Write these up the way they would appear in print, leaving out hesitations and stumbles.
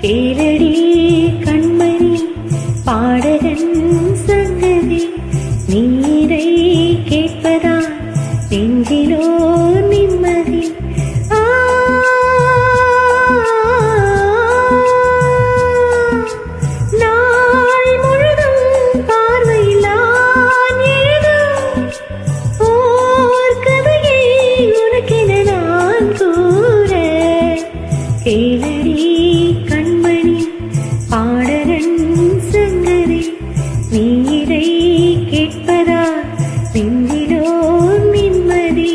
கேளடி கண்மணி பாடகன் சங்கதி நீரை கேட்பதா நெஞ்சிலோ நிம்மதி நாள் முழுதும் பார்வையில் நான் எழுதும் ஓர் கதையை உனக்கென நான் கூற கேளடி கண்மணி பாடகன் சங்கதி நீரை கேட்பதா நெஞ்சிலோ நிம்மதி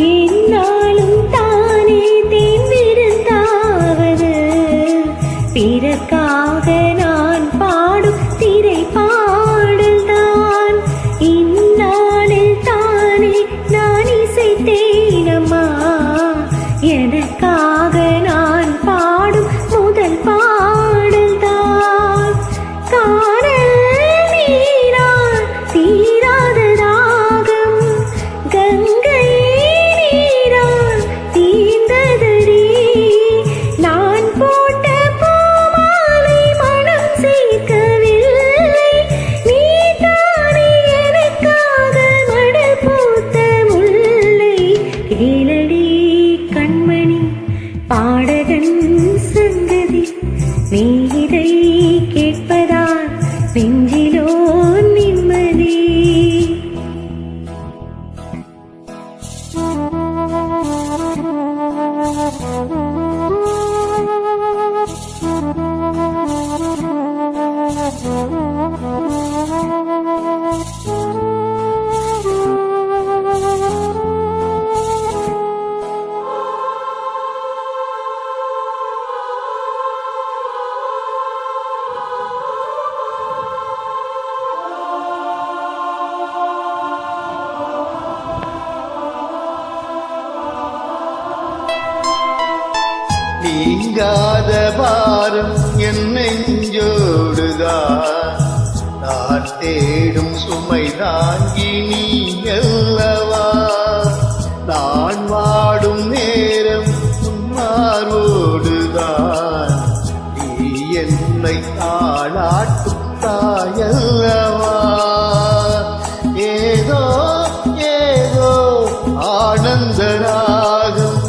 என்னாலும் தானே தேர்ந்திருந்தாவது பிறக்காக நான் பாடும் திரை பாடல்தான் இந்நாளில் தானே நான் இசைத்தேனம்மா எனக்காக நான் பாடும் முதல் பாடல்தான் காணல் நீரால் தீராத ராகம் கங்கை நான் போட்ட பூமாலை மனம் சேர்க்கவில்லை நீ தானே எனக்காக மடல் பூத்த முல்லை கேளடி கண்மணி பாடகன் சங்கதி நீ இதை கேட்பதால் நெஞ்சிலோ நிம்மதி நீங்காத பாரம் என் நெஞ்சோடுதான் நான் தேடும் சுமை தாங்கி நீ அல்லவா நான் வாடும் நேரம் உன்மாரோடுதான் நீ என்னை தாளாட்டும் தாயல்லவா ஏதோ ஏதோ ஆனந்த ராகம்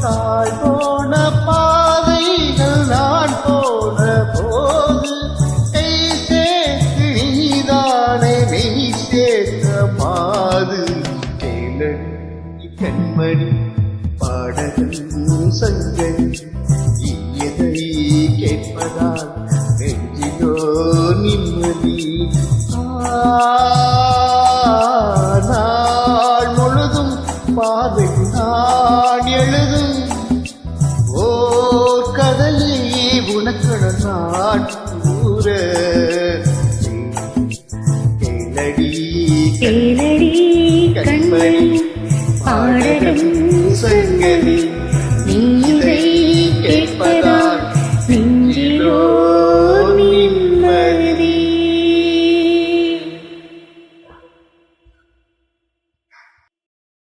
தாய் போன பாதைகள் நான் போன போது கை சேர்த்து நீதானே மெய் சேர்த்த மாது கேளடி கண்மணி பாடகன் சங்கதி எதை கேட்பதால் நெஞ்சிலோ நிம்மதி நாள் முழுதும் பாதை நான் எழுதும் ஓர் கதையை உனக்கட நான் கூற கேளடி கண்மணி பாடகன் சங்கதி நீ